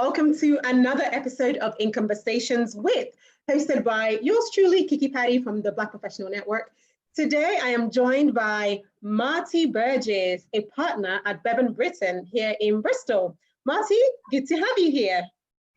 welcome to another episode of In Conversations with, hosted by yours truly, Kiki Patty from the Black Professional Network. Today, I am joined by Marti Burgess, a partner at Bevan, Brittan, here in Bristol. Marti, good to have you here.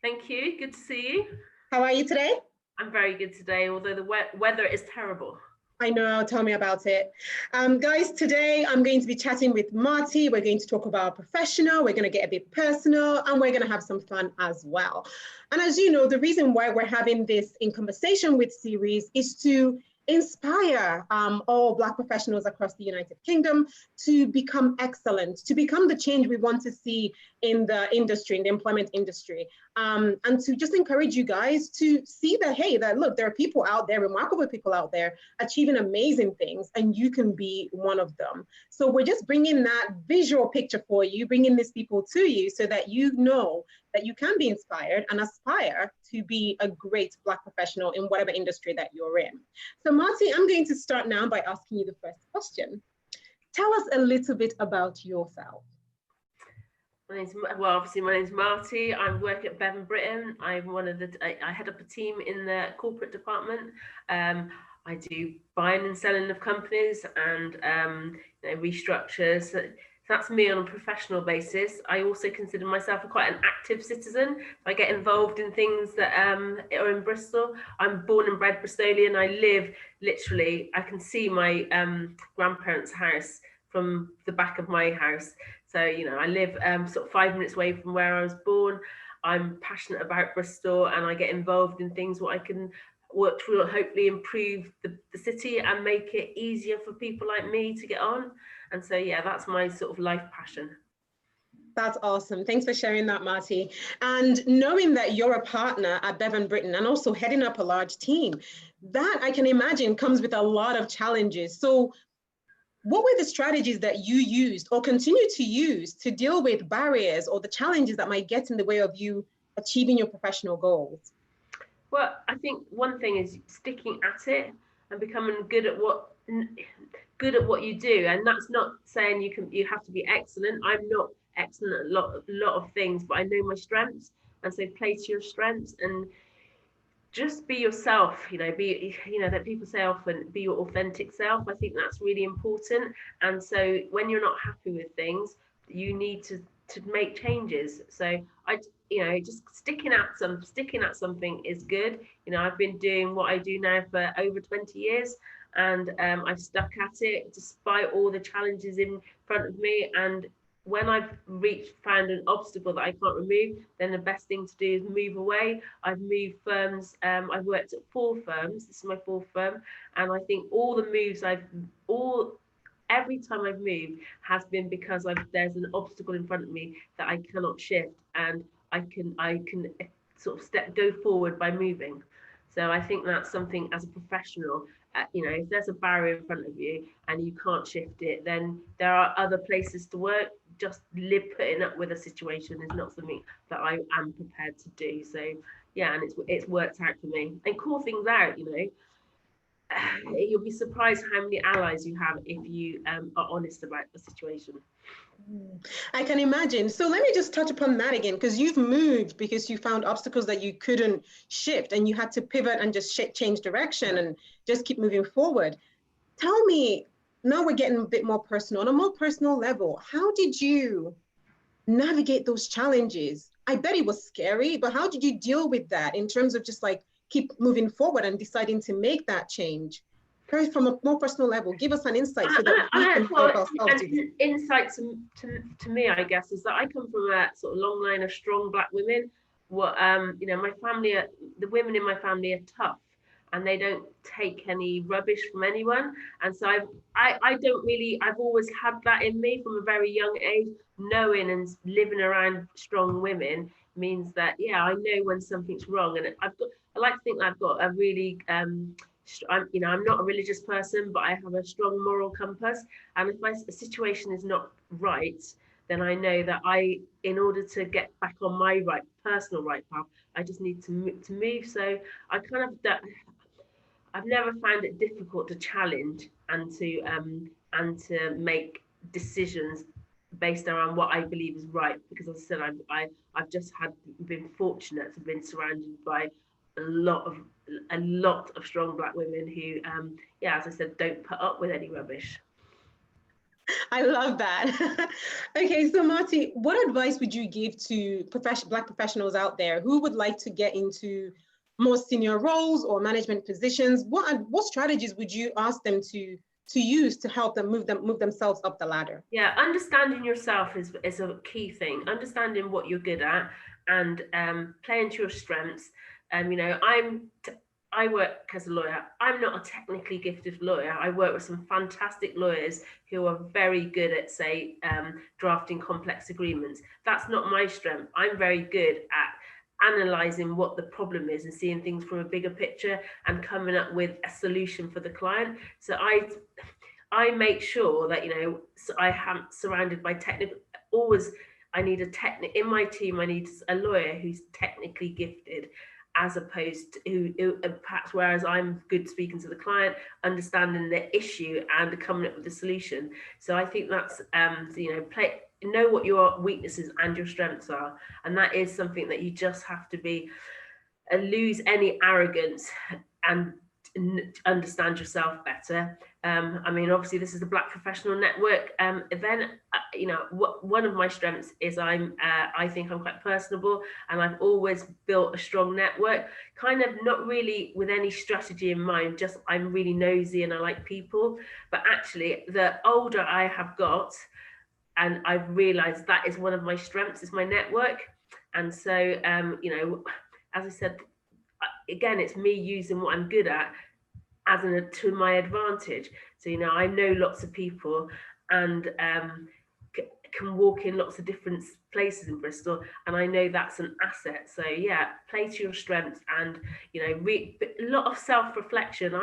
Thank you. Good to see you. How are you today? I'm very good today, although the weather is terrible. I know, tell me about it. Guys, today I'm going to be chatting with Marti. We're going to talk about professional, we're going to get a bit personal, and we're going to have some fun as well. And as you know, the reason why we're having this In Conversation with series is to inspire all Black professionals across the United Kingdom to become excellent, to become the change we want to see in the industry, in the employment industry, and to just encourage you guys to see that, hey, that look, there are people out there, remarkable people out there achieving amazing things, and you can be one of them. So we're just bringing that visual picture for you, bringing these people to you so that you know that you can be inspired and aspire to be a great Black professional in whatever industry that you're in. So Marti, I'm going to start now by asking you the first question. Tell us a little bit about yourself. Obviously my name's Marti. I work at Bevan, Brittan. I'm I head up a team in the corporate department. I do buying and selling of companies and restructures. So that's me on a professional basis. I also consider myself quite an active citizen. I get involved in things that are in Bristol. I'm born and bred Bristolian. I live literally, I can see my grandparents' house from the back of my house. So, I live sort of 5 minutes away from where I was born. I'm passionate about Bristol and I get involved in things where I can work to hopefully improve the city and make it easier for people like me to get on. And so, yeah, that's my sort of life passion. That's awesome. Thanks for sharing that, Marti. And knowing that you're a partner at Bevan, Brittan, and also heading up a large team, that I can imagine comes with a lot of challenges. So what were the strategies that you used or continue to use to deal with barriers or the challenges that might get in the way of you achieving your professional goals? Well, I think one thing is sticking at it and becoming good at what you do. And that's not saying you have to be excellent. I'm not excellent at a lot of things, but I know my strengths, and so play to your strengths and just be yourself. That people say often, be your authentic self. I think that's really important. And so when you're not happy with things, you need to make changes. So just sticking at something is good. I've been doing what I do now for over 20 years, and I've stuck at it despite all the challenges in front of me. And when I've found an obstacle that I can't remove, then the best thing to do is move away. I've moved firms. I've worked at 4 firms. This is my 4th firm, and I think all the moves every time I've moved has been because there's an obstacle in front of me that I cannot shift, and I can sort of go forward by moving. So I think that's something as a professional, if there's a barrier in front of you and you can't shift it, then there are other places to work. Just putting up with a situation is not something that I am prepared to do. So yeah, and it's worked out for me. And call things out, you'll be surprised how many allies you have if you are honest about the situation. I can imagine. So let me just touch upon that again, because you've moved because you found obstacles that you couldn't shift and you had to pivot and just change direction and just keep moving forward. Tell me, now we're getting a bit more personal, on a more personal level, how did you navigate those challenges? I bet it was scary, but how did you deal with that in terms of just like keep moving forward and deciding to make that change? From a more personal level, give us an insight so that we can help ourselves. Insight to me, I guess, is that I come from a sort of long line of strong Black women. My family, the women in my family are tough, and they don't take any rubbish from anyone. And so I've always had that in me from a very young age. Knowing and living around strong women means that, yeah, I know when something's wrong, and I like to think that I've got a really I'm not a religious person, but I have a strong moral compass. And if a situation is not right, then I know that in order to get back on my personal right path, I just need to move. So I've never found it difficult to challenge and to make decisions based around what I believe is right, because as I said, I've just been fortunate to have been surrounded by a lot of strong Black women who, yeah, as I said, don't put up with any rubbish. I love that. Okay, so Marti, what advice would you give to Black professionals out there who would like to get into more senior roles or management positions? What strategies would you ask them to use to help them move themselves up the ladder? Yeah, understanding yourself is a key thing. Understanding what you're good at and playing to your strengths. You know, I work as a lawyer. I'm not a technically gifted lawyer. I work with some fantastic lawyers who are very good at, say, drafting complex agreements. That's not my strength. I'm very good at analysing what the problem is and seeing things from a bigger picture and coming up with a solution for the client. So I make sure that, you know, I am surrounded by technical, always I need in my team, I need a lawyer who's technically gifted, as opposed to who perhaps, whereas I'm good speaking to the client, understanding the issue and coming up with a solution. So I think that's, you know, know what your weaknesses and your strengths are. And that is something that you just have to be, lose any arrogance and understand yourself better. I mean, obviously, this is the Black Professional Network event. You know, one of my strengths is I think I'm quite personable, and I've always built a strong network. Kind of not really with any strategy in mind. Just I'm really nosy and I like people. But actually, the older I have got, and I've realised that is one of my strengths, is my network. And so, you know, as I said, again, it's me using what I'm good at to my advantage. So, you know, I know lots of people and can walk in lots of different places in Bristol, and I know that's an asset. So yeah, play to your strengths, and, you know, a lot of self-reflection.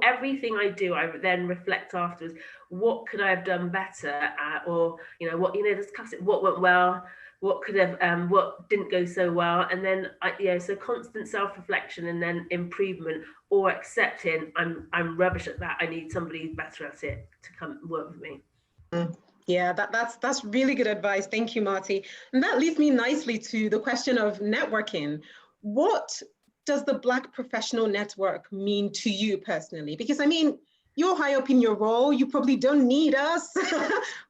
Everything I do, I then reflect afterwards. What could I have done better? Or, you know, discuss it. What went well? What could have, what didn't go so well? And then, so constant self-reflection and then improvement, or accepting I'm rubbish at that. I need somebody who's better at it to come work with me. Yeah, that's really good advice. Thank you, Marti. And that leads me nicely to the question of networking. What does the Black Professional Network mean to you personally? Because I mean, you're high up in your role, you probably don't need us,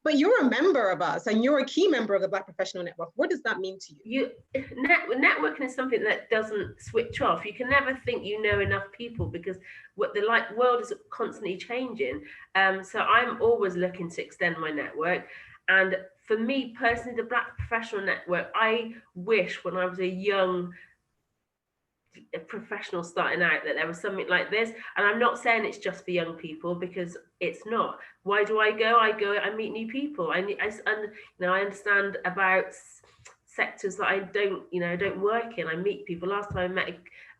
but you're a member of us and you're a key member of the Black Professional Network. What does that mean to you? Networking is something that doesn't switch off. You can never think you know enough people, because what the world is constantly changing. So I'm always looking to extend my network. And for me personally, the Black Professional Network, I wish when I was a young professional starting out that there was something like this. And I'm not saying it's just for young people, because it's not. Why do I go? I meet new people. I understand about sectors that I don't work in. I meet people. Last time I met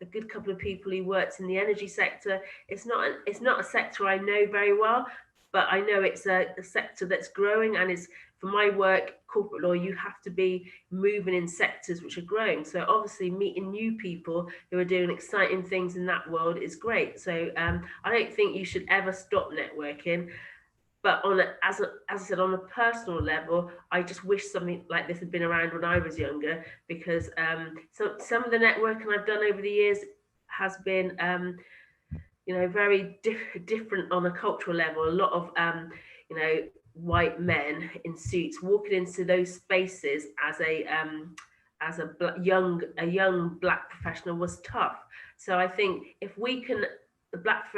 a good couple of people who worked in the energy sector. It's not a sector I know very well, but I know it's a sector that's growing, and is, for my work, corporate law, you have to be moving in sectors which are growing. So obviously meeting new people who are doing exciting things in that world is great. So I don't think you should ever stop networking. But as I said, on a personal level, I just wish something like this had been around when I was younger, because so some of the networking I've done over the years has been very different on a cultural level. A lot of white men in suits walking into those spaces as a young Black professional was tough. So I think if the Black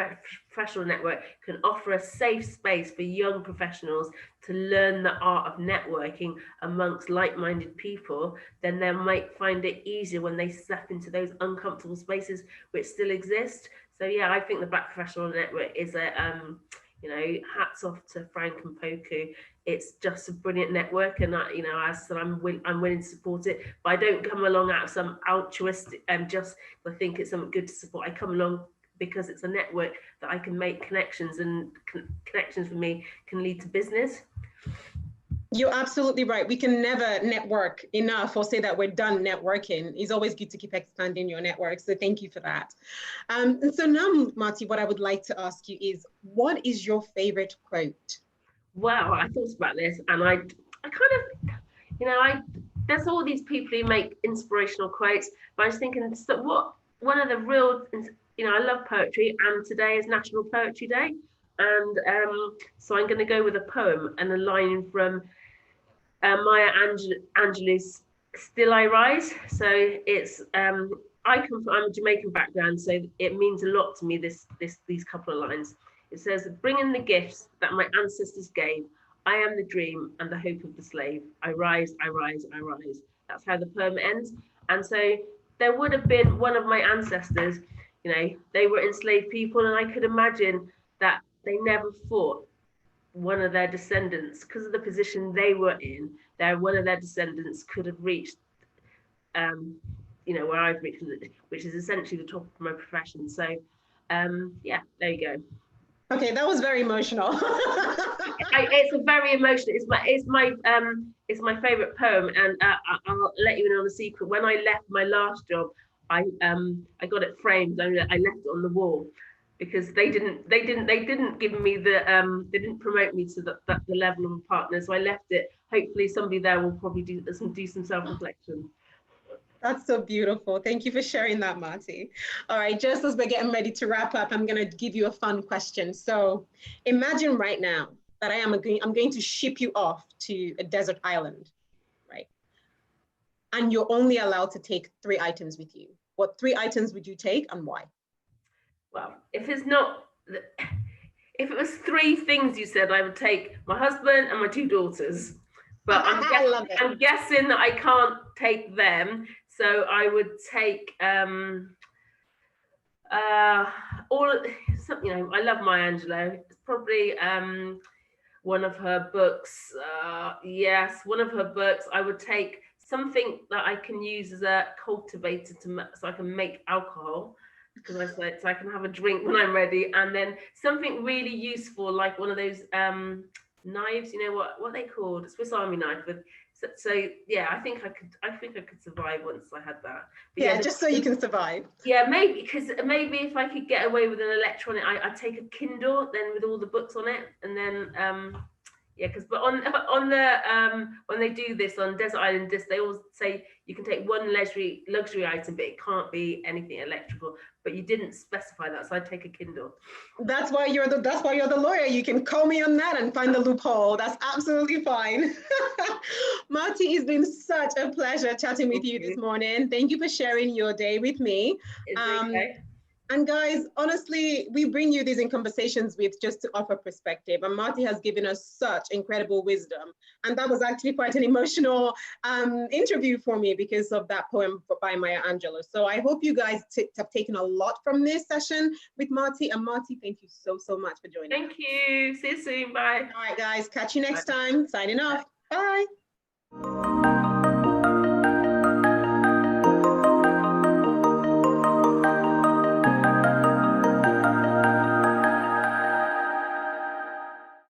Professional Network can offer a safe space for young professionals to learn the art of networking amongst like-minded people, then they might find it easier when they step into those uncomfortable spaces which still exist. So yeah, I think the Black Professional Network is hats off to Frank and Poku. It's just a brilliant network, and as I said, I'm willing to support it. But I don't come along out of some altruistic just I think it's something good to support. I come along because it's a network that I can make connections, and connections for me can lead to business. You're absolutely right. We can never network enough or say that we're done networking. It's always good to keep expanding your network. So thank you for that. And so now, Marti, what I would like to ask you is, what is your favorite quote? Well, I thought about this, and I kind of, there's all these people who make inspirational quotes, but I was thinking, so what, one of the real, I love poetry, and today is National Poetry Day, and so I'm going to go with a poem and a line from Maya Angelou's "Still I Rise." So it's I'm a Jamaican background, so it means a lot to me. These couple of lines. It says, "Bring in the gifts that my ancestors gave. I am the dream and the hope of the slave. I rise, I rise, I rise." That's how the poem ends. And so there would have been one of my ancestors. They were enslaved people, and I could imagine that they never thought one of their descendants, because of the position they were in, one of their descendants could have reached, where I've reached, which is essentially the top of my profession. So, yeah, there you go. Okay, that was very emotional. It's a very emotional. It's my favorite poem, and I'll let you in on a secret. When I left my last job, I got it framed. I left it on the wall, because they didn't give me they didn't promote me to the level of a partner, so I left it. Hopefully somebody there will probably do some self-reflection. That's so beautiful. Thank you for sharing that, Marti. All right, just as we're getting ready to wrap up, I'm going to give you a fun question. So imagine right now that I'm going to ship you off to a desert island, right? And you're only allowed to take 3 items with you. What 3 items would you take and why? Well, if it was 3 things you said, I would take my husband and my 2 daughters. But I'm guessing that I can't take them. So I would take I love Maya Angelou. It's probably one of her books. Yes, one of her books. I would take something that I can use as a cultivator so I can make alcohol, because so I can have a drink when I'm ready, and then something really useful like one of those knives. What they called? A Swiss Army knife with. So yeah, I think I could survive once I had that. But yeah, just so you can survive. Yeah, maybe if I could get away with an electronic, I'd take a Kindle then with all the books on it, and then but on the when they do this on Desert Island Disc, they always say you can take one luxury item, but it can't be anything electrical. But you didn't specify that, so I'd take a Kindle. That's why you're the lawyer. You can call me on that and find the loophole. That's absolutely fine. Marti, it's been such a pleasure chatting with you this morning. Thank you for sharing your day with me. It's okay. And guys, honestly, we bring you these in conversations with just to offer perspective. And Marti has given us such incredible wisdom. And that was actually quite an emotional interview for me because of that poem by Maya Angelou. So I hope you guys have taken a lot from this session with Marti. And Marti, thank you so much for joining us. Thank you. See you soon. Bye. All right, guys. Catch you next time. Signing off. Bye.